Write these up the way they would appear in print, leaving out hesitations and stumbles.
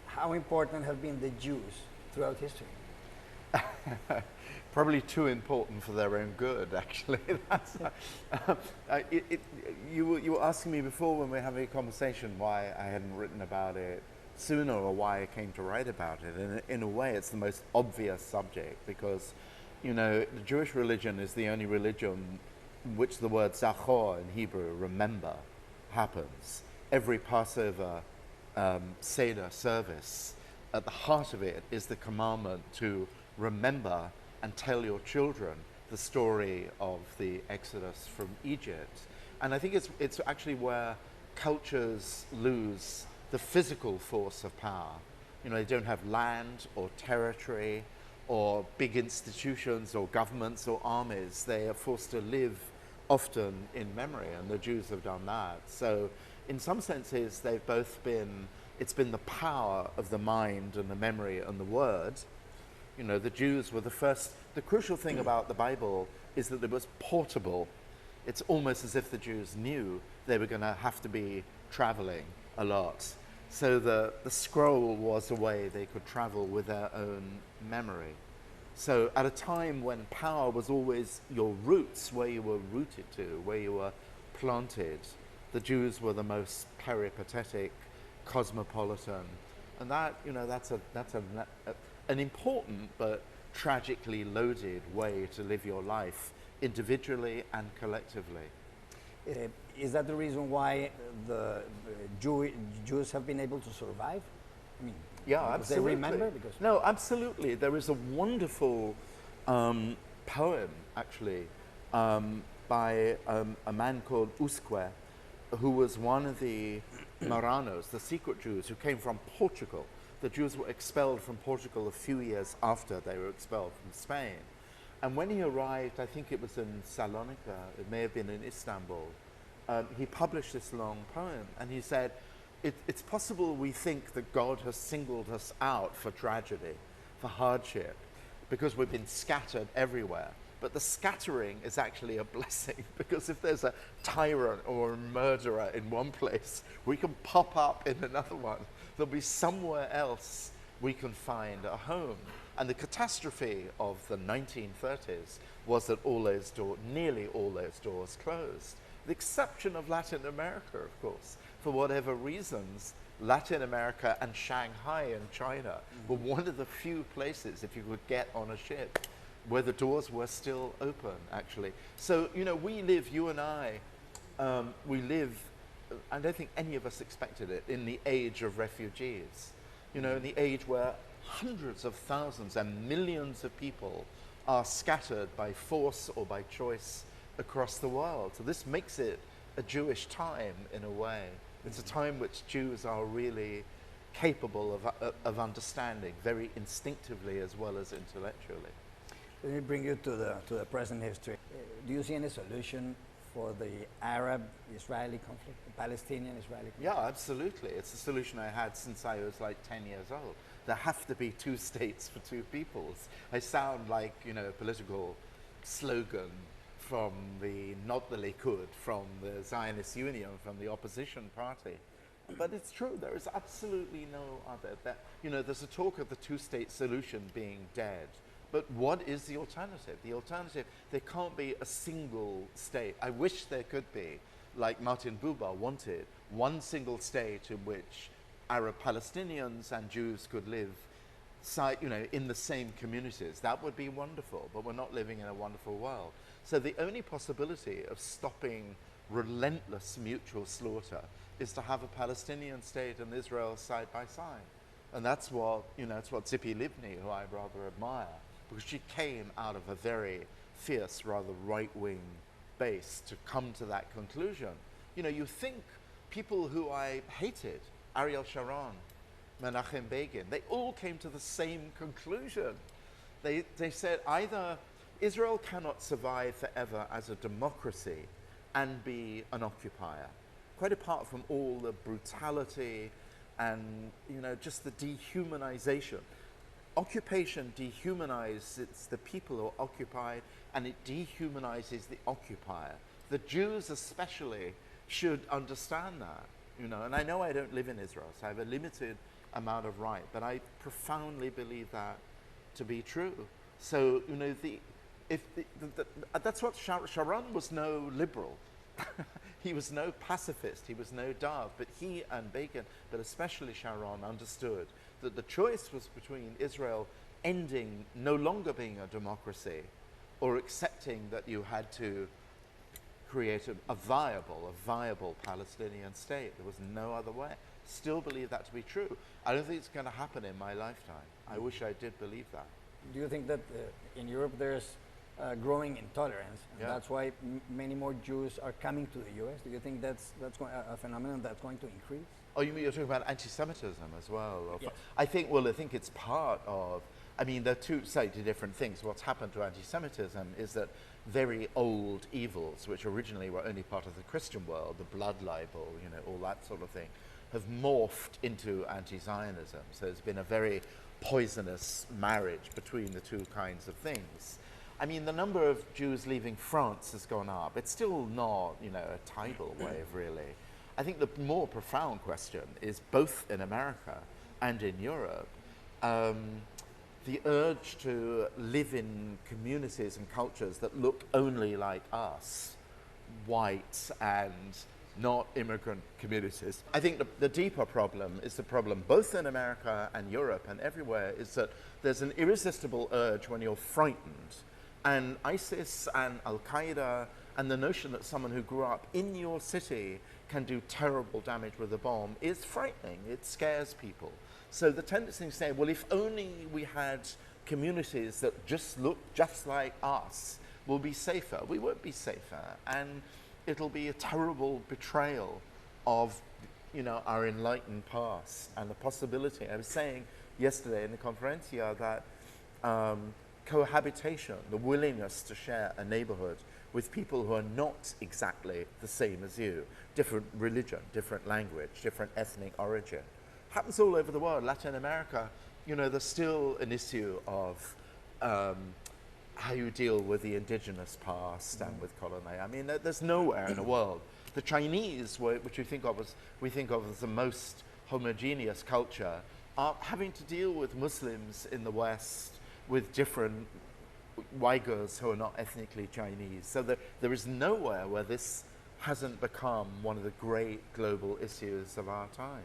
How important have been the Jews throughout history? Probably too important for their own good, actually. You were asking me before when we were having a conversation why I hadn't written about it sooner or why I came to write about it. And in a way, it's the most obvious subject because, the Jewish religion is the only religion which the word zachor in Hebrew, remember, happens. Every Passover Seder service, at the heart of it is the commandment to remember and tell your children the story of the Exodus from Egypt. And I think it's actually where cultures lose the physical force of power. They don't have land or territory or big institutions or governments or armies. They are forced to live often in memory, and the Jews have done that. So in some senses, they've both been, it's been the power of the mind and the memory and the word. The Jews were the first. The crucial thing about the Bible is that it was portable. It's almost as if the Jews knew they were going to have to be traveling a lot. So the scroll was a way they could travel with their own memory. So at a time when power was always your roots, where you were rooted to, where you were planted, the Jews were the most peripatetic, cosmopolitan, and that's an important but tragically loaded way to live your life individually and collectively. Is that the reason why the Jews have been able to survive? I mean, Yeah, because absolutely. they remember? Because No, absolutely. There is a wonderful poem, actually, by a man called Usque, who was one of the Marranos, the secret Jews, who came from Portugal. The Jews were expelled from Portugal a few years after they were expelled from Spain. And when he arrived, I think it was in Salonika, it may have been in Istanbul, he published this long poem, and he said, it's possible we think that God has singled us out for tragedy, for hardship, because we've been scattered everywhere. But the scattering is actually a blessing, because if there's a tyrant or a murderer in one place, we can pop up in another one. There'll be somewhere else we can find a home. And the catastrophe of the 1930s was that nearly all those doors closed. The exception of Latin America, of course. For whatever reasons, Latin America and Shanghai in China were one of the few places, if you could get on a ship, where the doors were still open, actually. So, you and I, we live, I don't think any of us expected it, in the age of refugees. In the age where hundreds of thousands and millions of people are scattered by force or by choice across the world. So this makes it a Jewish time in a way. It's a time which Jews are really capable of understanding very instinctively as well as intellectually. let me bring you to the present history. Do you see any solution for the Arab-Israeli conflict, the Palestinian-Israeli conflict? Yeah, absolutely. It's a solution I had since I was like 10 years old. There have to be two states for two peoples. I sound like, a political slogan from not the Likud, from the Zionist Union, from the opposition party. But it's true, there is absolutely no other. There's a talk of the two-state solution being dead. But what is the alternative? The alternative, there can't be a single state. I wish there could be, like Martin Buber wanted, one single state in which Arab Palestinians and Jews could live in the same communities. That would be wonderful, but we're not living in a wonderful world. So the only possibility of stopping relentless mutual slaughter is to have a Palestinian state and Israel side by side. And that's what Tzipi Livni, who I rather admire, because she came out of a very fierce, rather right-wing base to come to that conclusion. You think people who I hated, Ariel Sharon, Menachem Begin, they all came to the same conclusion. They said either Israel cannot survive forever as a democracy and be an occupier, quite apart from all the brutality and just the dehumanization. Occupation dehumanizes the people who are occupied, and it dehumanizes the occupier. The Jews especially should understand that. you know. And I know I don't live in Israel, so I have a limited amount of right, but I profoundly believe that to be true. So, you know, that's what Sharon was no liberal. He was no pacifist, he was no Dove, but he and Bacon, but especially Sharon, understood that the choice was between Israel ending, no longer being a democracy, or accepting that you had to create a viable Palestinian state. There was no other way. Still believe that to be true. I don't think it's going to happen in my lifetime. I wish I did believe that. Do you think that in Europe there's growing intolerance, and that's why many more Jews are coming to the U.S.? Do you think that's a phenomenon that's going to increase? Oh, you mean you're talking about anti-Semitism as well? Yes. I think it's part of, I mean, they're two slightly different things. What's happened to anti-Semitism is that very old evils, which originally were only part of the Christian world, the blood libel, you know, all that sort of thing, have morphed into anti-Zionism. So it's been a very poisonous marriage between the two kinds of things. I mean, the number of Jews leaving France has gone up. It's still not, you know, a tidal wave, really. I think the more profound question is, both in America and in Europe, the urge to live in communities and cultures that look only like us, white and not immigrant communities. I think the deeper problem is the problem both in America and Europe and everywhere, is that there's an irresistible urge when you're frightened. And ISIS and Al-Qaeda and the notion that someone who grew up in your city can do terrible damage with a bomb is frightening. It scares people. So the tendency to say, well, if only we had communities that just look just like us, we'll be safer. We won't be safer. And it'll be a terrible betrayal of, you know, our enlightened past and the possibility. I was saying yesterday in the conferencia that cohabitation, the willingness to share a neighborhood with people who are not exactly the same as you, different religion, different language, different ethnic origin, happens all over the world. Latin America, you know, there's still an issue of how you deal with the indigenous past and with colony. I mean, there's nowhere in the world. The Chinese, which we think of as the most homogeneous culture, are having to deal with Muslims in the West, with different Uyghurs who are not ethnically Chinese. So there is nowhere where this hasn't become one of the great global issues of our time.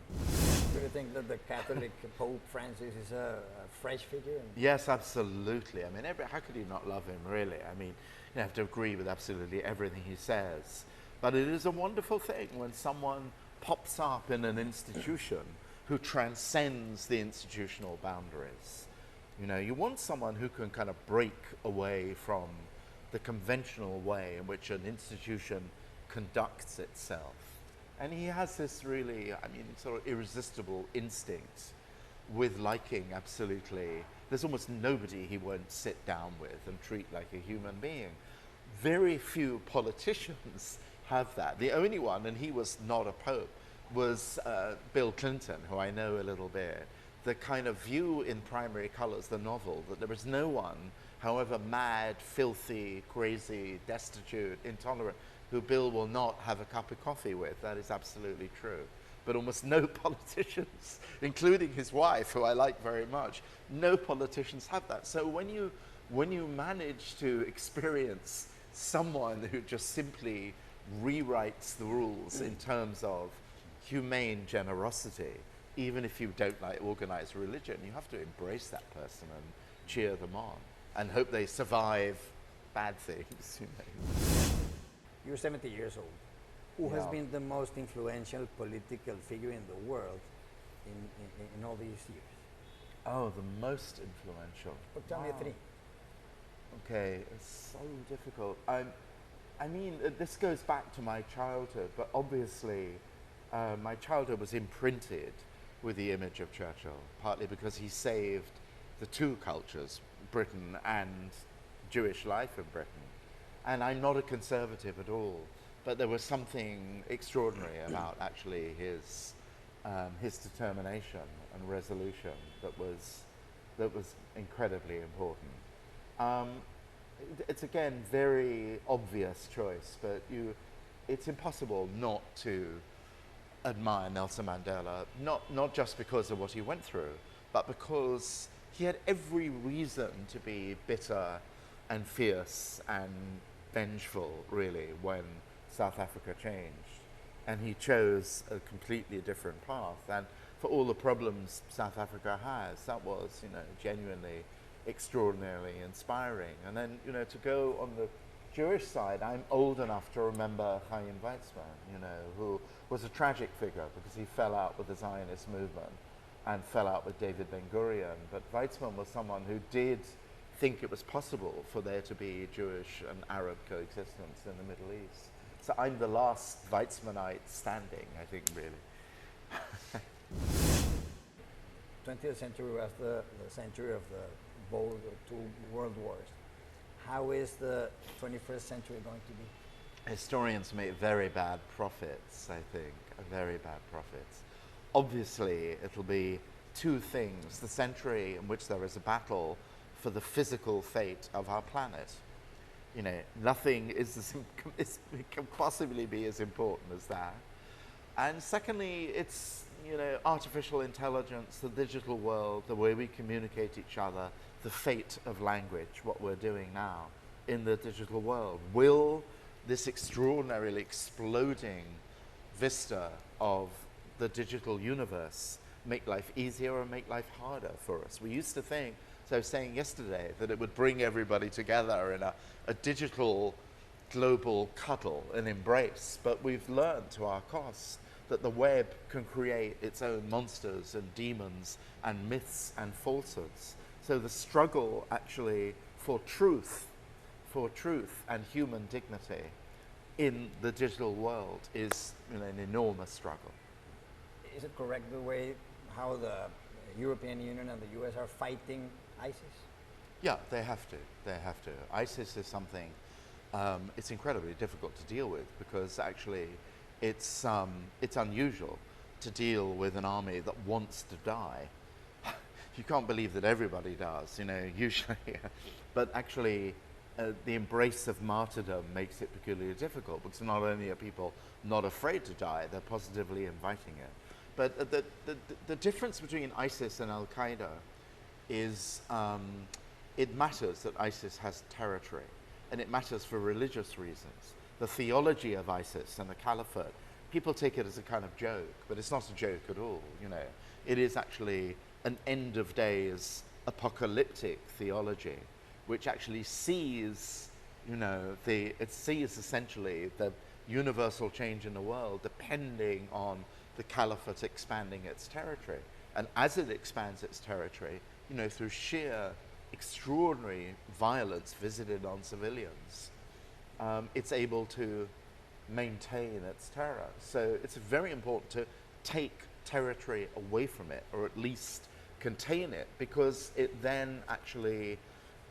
Do you think that the Catholic Pope Francis is a fresh figure? Yes, absolutely. I mean, how could you not love him, really? I mean, you have to agree with absolutely everything he says. But it is a wonderful thing when someone pops up in an institution who transcends the institutional boundaries. You know, you want someone who can kind of break away from the conventional way in which an institution conducts itself. And he has this really, I mean, sort of irresistible instinct with liking absolutely. There's almost nobody he won't sit down with and treat like a human being. Very few politicians have that. The only one, and he was not a pope, was Bill Clinton, who I know a little bit. The kind of view in Primary Colors, the novel, that there is no one, however mad, filthy, crazy, destitute, intolerant, who Bill will not have a cup of coffee with. That is absolutely true. But almost no politicians, including his wife, who I like very much, no politicians have that. So when you manage to experience someone who just simply rewrites the rules in terms of humane generosity, even if you don't like organized religion, you have to embrace that person and cheer them on and hope they survive bad things. You know. You're 70 years old. Who has been the most influential political figure in the world in all these years? Oh, the most influential. But tell me three. Okay, it's so difficult. I mean, this goes back to my childhood, but obviously my childhood was imprinted with the image of Churchill, partly because he saved the two cultures, Britain and Jewish life in Britain. And I'm not a conservative at all, but there was something extraordinary about actually his determination and resolution that was incredibly important. It's again very obvious choice, but it's impossible not to admire Nelson Mandela, not just because of what he went through, but because he had every reason to be bitter and fierce and vengeful, really, when South Africa changed. And he chose a completely different path. And for all the problems South Africa has, that was, genuinely extraordinarily inspiring. And then, to go on the Jewish side, I'm old enough to remember Chaim Weizmann, who was a tragic figure because he fell out with the Zionist movement and fell out with David Ben-Gurion. But Weizmann was someone who did think it was possible for there to be Jewish and Arab coexistence in the Middle East. So I'm the last Weizmannite standing, I think, really. 20th century was the century of both the two world wars. How is the 21st century going to be? Historians make very bad prophets, I think, very bad prophets. Obviously, it'll be two things: the century in which there is a battle for the physical fate of our planet. Nothing can possibly be as important as that. And secondly, it's, artificial intelligence, the digital world, the way we communicate each other, the fate of language, what we're doing now in the digital world. Will this extraordinarily exploding vista of the digital universe make life easier or make life harder for us? We used to think, as I was saying yesterday, that it would bring everybody together in a digital global cuddle and embrace, but we've learned to our cost that the web can create its own monsters and demons and myths and falsehoods. So the struggle actually for truth and human dignity in the digital world is an enormous struggle. Is it correct the way how the European Union and the US are fighting ISIS? Yeah, they have to. They have to. ISIS is something, it's incredibly difficult to deal with because actually it's unusual to deal with an army that wants to die. You can't believe that everybody does, usually. But actually, the embrace of martyrdom makes it peculiarly difficult because not only are people not afraid to die, they're positively inviting it. But the difference between ISIS and Al-Qaeda is it matters that ISIS has territory, and it matters for religious reasons. The theology of ISIS and the caliphate, people take it as a kind of joke, but it's not a joke at all, It is actually an end of days apocalyptic theology, which actually sees, it sees essentially the universal change in the world depending on the caliphate expanding its territory. And as it expands its territory, through sheer extraordinary violence visited on civilians, it's able to maintain its terror. So it's very important to take territory away from it, or at least contain it, because it then actually,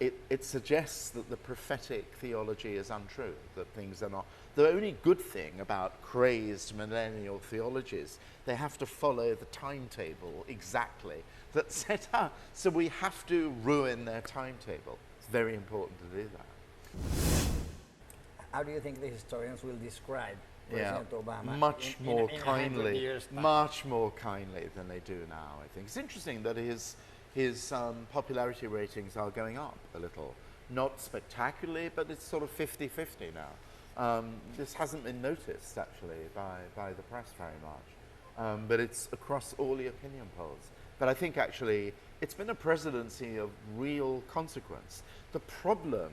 it suggests that the prophetic theology is untrue, that things are not. The only good thing about crazed millennial theologies, they have to follow the timetable exactly that's set up. So we have to ruin their timetable. It's very important to do that. How do you think the historians will describe President Obama much more in kindly, 100 years' time? much more kindly than they do now, I think. It's interesting that his popularity ratings are going up a little. Not spectacularly, but it's sort of 50-50 now. This hasn't been noticed, actually, by the press very much. But it's across all the opinion polls. But I think, actually, it's been a presidency of real consequence. The problem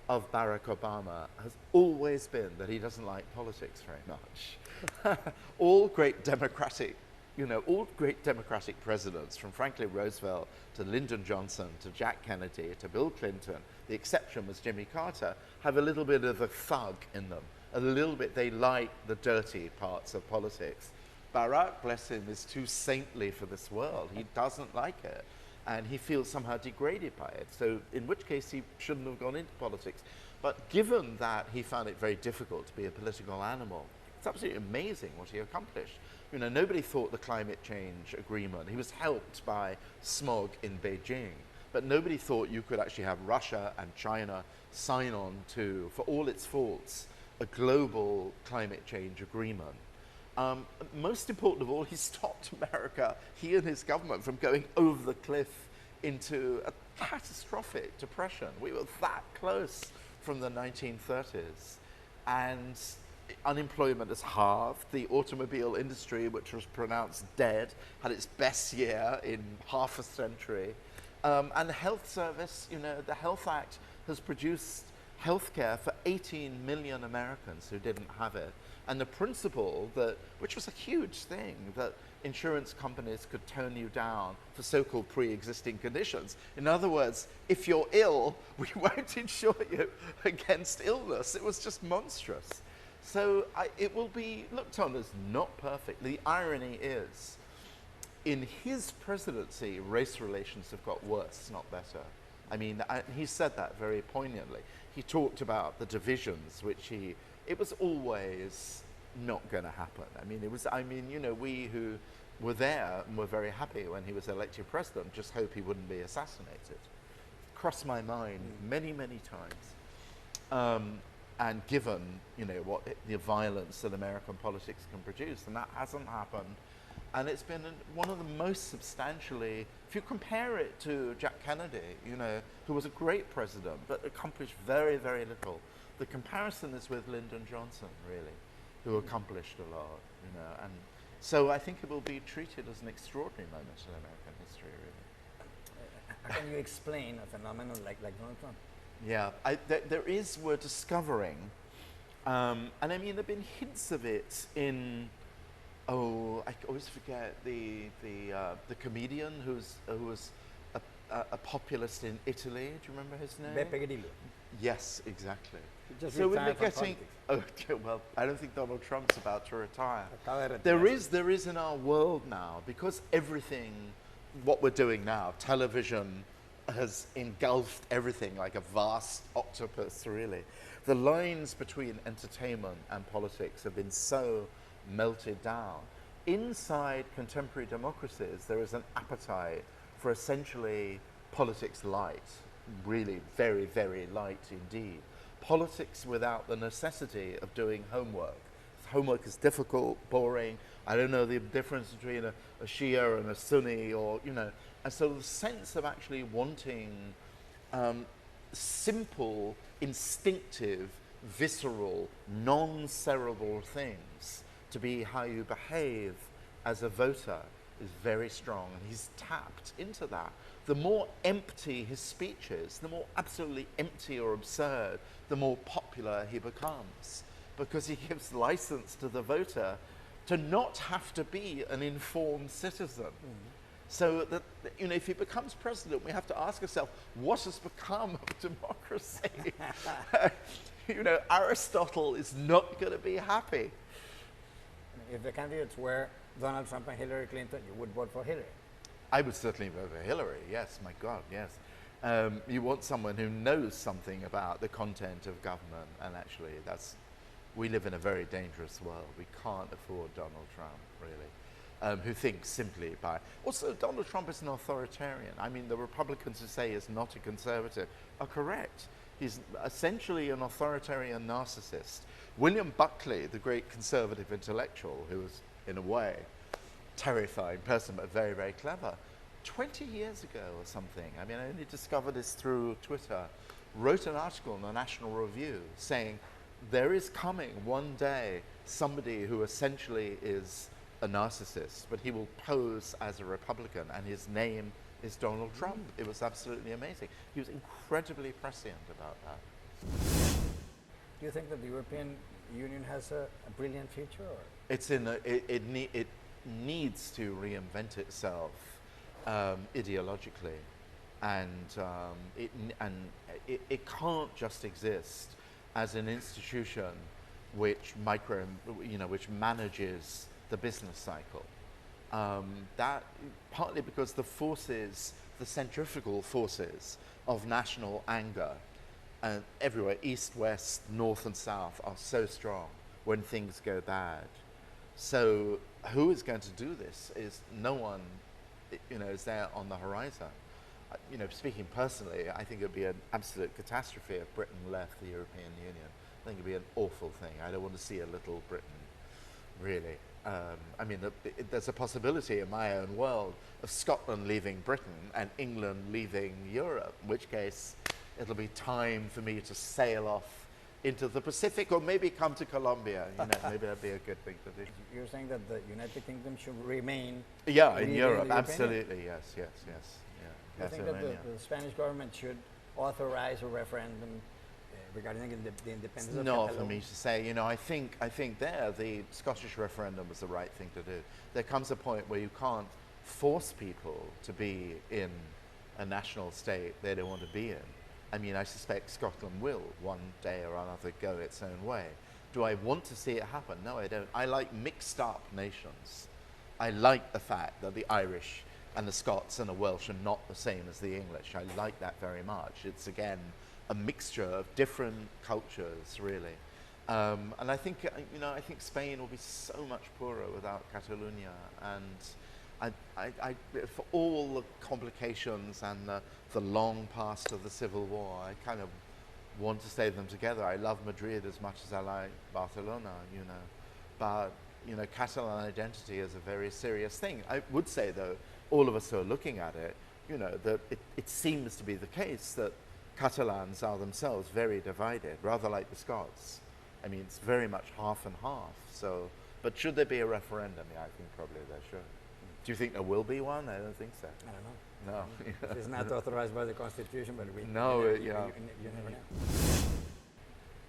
of Barack Obama has always been that he doesn't like politics very much. All great democratic presidents, from Franklin Roosevelt to Lyndon Johnson to Jack Kennedy to Bill Clinton, the exception was Jimmy Carter, have a little bit of the thug in them. A little bit, they like the dirty parts of politics. Barack, bless him, is too saintly for this world. He doesn't like it. And he feels somehow degraded by it. So in which case he shouldn't have gone into politics. But given that he found it very difficult to be a political animal, it's absolutely amazing what he accomplished. Nobody thought the climate change agreement, he was helped by smog in Beijing, but nobody thought you could actually have Russia and China sign on to, for all its faults, a global climate change agreement. Most important of all, he stopped America, he and his government, from going over the cliff into a catastrophic depression. We were that close from the 1930s. And unemployment has halved. The automobile industry, which was pronounced dead, had its best year in half a century. And the health service, the Health Act has produced healthcare for 18 million Americans who didn't have it. And the principle that, which was a huge thing, that insurance companies could tone you down for so-called pre-existing conditions. In other words, if you're ill, we won't insure you against illness. It was just monstrous. So it will be looked on as not perfect. The irony is, in his presidency, race relations have got worse, not better. I mean, he said that very poignantly. He talked about the divisions, it was always not going to happen. We who were there and were very happy when he was elected president just hope he wouldn't be assassinated. Crossed my mind many, many times. And given, what the violence that American politics can produce, and that hasn't happened. And it's been one of the most substantially, if you compare it to Jack Kennedy, who was a great president, but accomplished very, very little. The comparison is with Lyndon Johnson, really, who accomplished a lot, and so I think it will be treated as an extraordinary moment in American history, really. How can you explain a phenomenon like Donald Trump? Yeah, we're discovering, and I mean, there have been hints of it in, I always forget the comedian who was a populist in Italy. Do you remember his name? Beppe Grillo. Yes, exactly. Just So we're retired from getting. politics. Okay, well, I don't think Donald Trump's about to retire. Acaba de There retirarse. is in our world now, because everything, what we're doing now, television has engulfed everything like a vast octopus, really. The lines between entertainment and politics have been so melted down. Inside contemporary democracies, there is an appetite for essentially politics light, really very, very light indeed. Politics without the necessity of doing homework. Homework is difficult, boring. I don't know the difference between a Shia and a Sunni, and so the sense of actually wanting simple, instinctive, visceral, non-cerebral things to be how you behave as a voter is very strong, and he's tapped into that. The more empty his speech is, the more absolutely empty or absurd, the more popular he becomes, because he gives license to the voter to not have to be an informed citizen. So that, if he becomes president, we have to ask ourselves, what has become of democracy? Aristotle is not going to be happy. If the candidates were Donald Trump and Hillary Clinton, you would vote for Hillary. I would certainly vote for Hillary, yes, my God, yes. You want someone who knows something about the content of government, and actually we live in a very dangerous world. We can't afford Donald Trump, really, who thinks simply by... Also, Donald Trump is an authoritarian. I mean, the Republicans who say he's not a conservative are correct. He's essentially an authoritarian narcissist. William Buckley, the great conservative intellectual, who was, in a way, terrifying person, but very, very clever, 20 years ago or something, I mean, I only discovered this through Twitter, wrote an article in the National Review saying, there is coming one day somebody who essentially is a narcissist, but he will pose as a Republican, and his name is Donald Trump. It was absolutely amazing. He was incredibly prescient about that. Do you think that the European Union has a brilliant future? Or? It needs to reinvent itself ideologically, and it can't just exist as an institution which which manages the business cycle. That partly because the centrifugal forces of national anger everywhere, east, west, north and south, are so strong when things go bad. So who is going to do this? Is no one, is there on the horizon. Speaking personally, I think it would be an absolute catastrophe if Britain left the European Union. I think it would be an awful thing. I don't want to see a little Britain, really. I mean, there's a possibility in my own world of Scotland leaving Britain and England leaving Europe, in which case it'll be time for me to sail off into the Pacific or maybe come to Colombia. You know, maybe that'd be a good thing to do. You're saying that the United Kingdom should remain Yeah, in leading Europe, the European Union? absolutely, yes. Yeah, I think that the Spanish government should authorize a referendum regarding the independence of Not Catalonia. for me to say. You know, I think there the Scottish referendum was the right thing to do. There comes a point where you can't force people to be in a national state they don't want to be in. I mean, I suspect Scotland will one day or another go its own way. Do I want to see it happen? No, I don't. I like mixed up nations. I like the fact that the Irish and the Scots and the Welsh are not the same as the English. I like that very much. It's, again, a mixture of different cultures, really. And I think, you know, I think Spain will be so much poorer without Catalonia. And for all the complications and the long past of the Civil War, I kind of want to stay them together. I love Madrid as much as I like Barcelona, you know. But, you know, Catalan identity is a very serious thing. I would say, though, all of us who are looking at it, you know, that it seems to be the case that Catalans are themselves very divided, rather like the Scots. I mean, it's very much half and half. So, but should there be a referendum? Yeah, I think probably there should. Do you think there will be one? I don't think so. I don't know. No. It's not authorized by the Constitution, but we No, you yeah. you never know.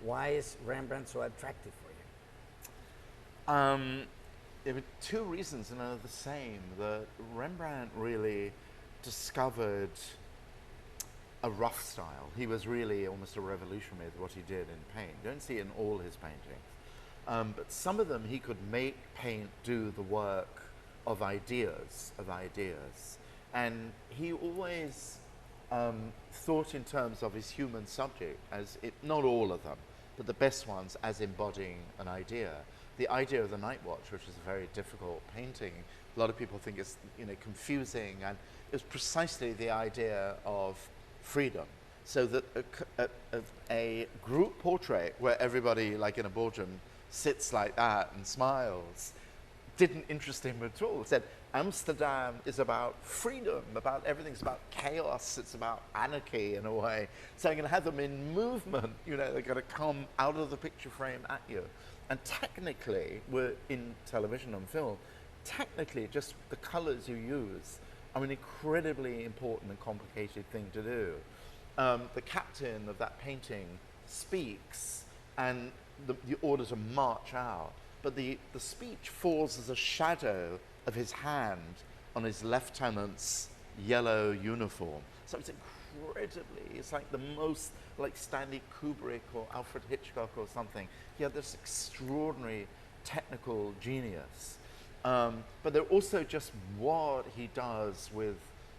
Why is Rembrandt so attractive for you? There were two reasons, and they're the same. That Rembrandt really discovered a rough style. He was really almost a revolutionary with what he did in paint. You don't see it in all his paintings. But some of them he could make paint do the work of ideas. And he always thought in terms of his human subject, as not all of them, but the best ones as embodying an idea. The idea of the Night Watch, which is a very difficult painting, a lot of people think it's, you know, confusing, and it was precisely the idea of freedom. So that a group portrait where everybody, like in a boardroom, sits like that and smiles, didn't interest him at all. He said, Amsterdam is about freedom, about everything's about chaos, it's about anarchy in a way. So I'm going to have them in movement, you know, they're going to come out of the picture frame at you. And technically, we're in television and film, technically just the colors you use are an incredibly important and complicated thing to do. The captain of that painting speaks and the order to march out, but the speech falls as a shadow of his hand on his lieutenant's yellow uniform. So it's incredibly, it's like the most, like Stanley Kubrick or Alfred Hitchcock or something. He had this extraordinary technical genius. But they're also just what he does with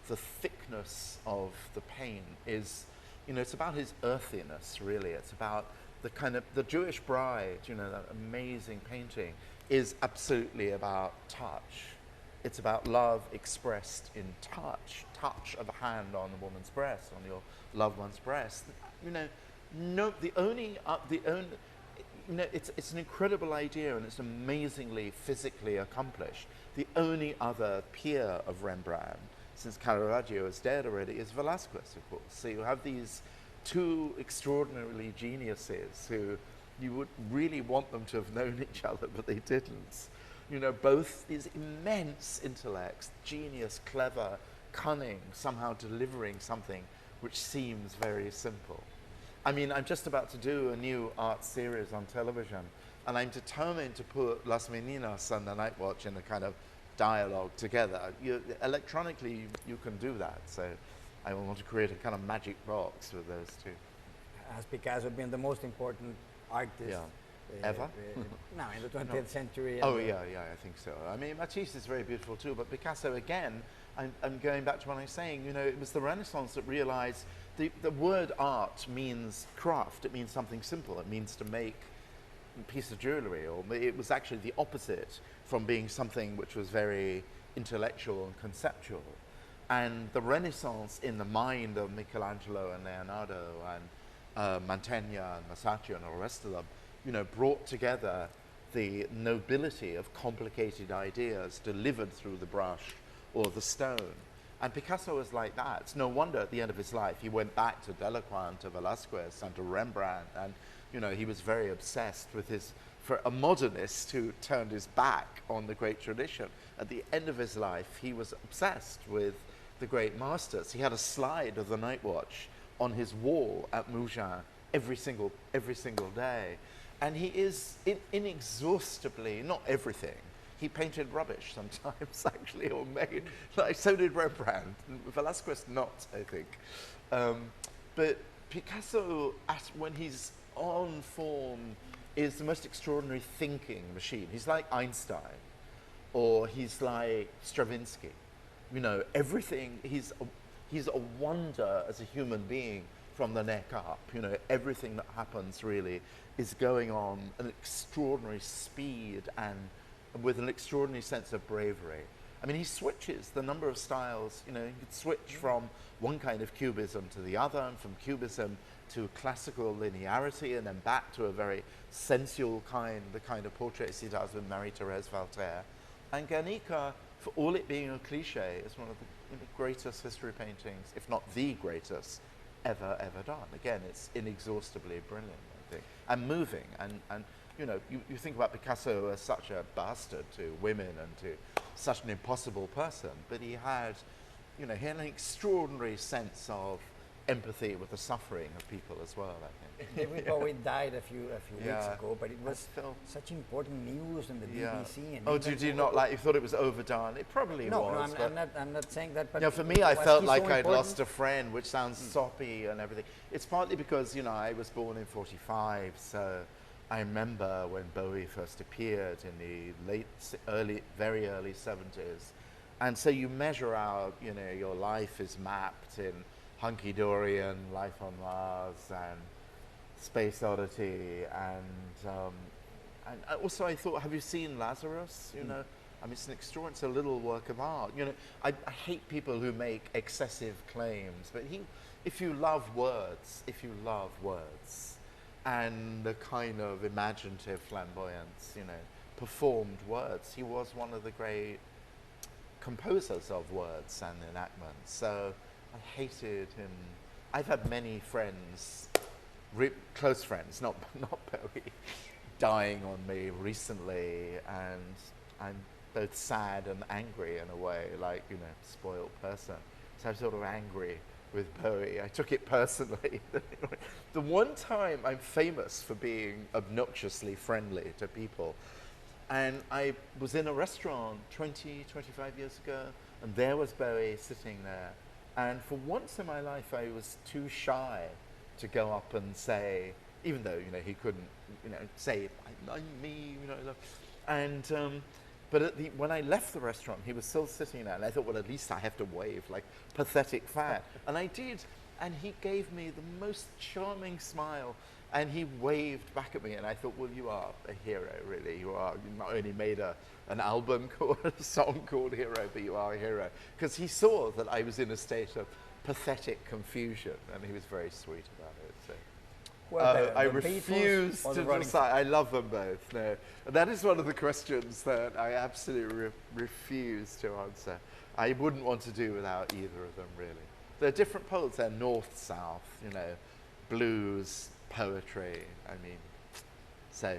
the thickness of the paint is, you know, it's about his earthiness, really. It's about the kind of, the Jewish Bride, you know, that amazing painting is absolutely about touch. It's about love expressed in touch of a hand on a woman's breast, on your loved one's breast. You know, you know, it's an incredible idea and it's amazingly physically accomplished. The only other peer of Rembrandt, since Caravaggio is dead already, is Velázquez, of course. So you have these two extraordinarily geniuses who you would really want them to have known each other, but they didn't. You know, both these immense intellects, genius, clever, cunning, somehow delivering something which seems very simple. I mean, I'm just about to do a new art series on television, and I'm determined to put Las Meninas and the Night Watch in a kind of dialogue together. Electronically, you can do that, so I want to create a kind of magic box with those two. Has Picasso been the most important artist ever? No, in the 20th century. Oh, yeah, I think so. I mean, Matisse is very beautiful too, but Picasso, again, I'm going back to what I was saying, you know, it was the Renaissance that realized the word art means craft, it means something simple, it means to make a piece of jewelry, or it was actually the opposite from being something which was very intellectual and conceptual. And the Renaissance in the mind of Michelangelo and Leonardo and Mantegna and Masaccio and all the rest of them, you know, brought together the nobility of complicated ideas delivered through the brush or the stone. And Picasso was like that. It's no wonder at the end of his life he went back to Delacroix, to Velasquez, and to Rembrandt, and he was very obsessed with for a modernist who turned his back on the great tradition. At the end of his life, he was obsessed with the great masters. He had a slide of the Night Watch on his wall at Mougins every single day. And he is inexhaustibly, not everything. He painted rubbish sometimes, actually, or made, like, so did Rembrandt. Velasquez not, I think. But Picasso, when he's on form, is the most extraordinary thinking machine. He's like Einstein, or he's like Stravinsky. Everything, he's a wonder as a human being from the neck up. Everything that happens really is going on an extraordinary speed and with an extraordinary sense of bravery. I mean, he switches the number of styles. He could switch from one kind of cubism to the other, and from cubism to classical linearity, and then back to a very sensual the kind of portraits he does with Marie-Thérèse Voltaire. And Guernica, for all it being a cliche, is one of the greatest history paintings, if not the greatest, ever done. Again, it's inexhaustibly brilliant, I think, and moving. And you think about Picasso as such a bastard to women and to such an impossible person, but he had an extraordinary sense of empathy with the suffering of people as well, I think. David Bowie died a few weeks ago, but it was felt such important news on the BBC. And did you not like? You thought it was overdone? It probably was. No, I'm not saying that. But for me, I felt like I'd lost a friend, which sounds soppy and everything. It's partly because I was born in '45, so I remember when Bowie first appeared in the very early '70s, and so you measure out. Your life is mapped in Hunky Dory and Life on Mars and Space Oddity, and also I thought, have you seen Lazarus? I mean, it's a little work of art. I hate people who make excessive claims, but if you love words, and the kind of imaginative flamboyance, performed words, he was one of the great composers of words and enactments. So I hated him. I've had many friends, close friends, not Bowie, dying on me recently, and I'm both sad and angry in a way, like, spoiled person. So I'm sort of angry with Bowie. I took it personally. The one time I'm famous for being obnoxiously friendly to people, and I was in a restaurant 25 years ago, and there was Bowie sitting there. And for once in my life, I was too shy to go up and say, even though, he couldn't, say, I'm me, and, but when I left the restaurant, he was still sitting there, and I thought, well, at least I have to wave, like pathetic fan. And I did, and he gave me the most charming smile, and he waved back at me, and I thought, well, you are a hero, really. You not only made an album called, a song called Hero, but you are a hero. Because he saw that I was in a state of pathetic confusion, and he was very sweet about it. So. Well, I refuse to decide. I love them both. No, and that is one of the questions that I absolutely refuse to answer. I wouldn't want to do without either of them, really. They're different poles. They're north-south, blues, poetry. I mean, so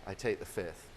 I take the fifth,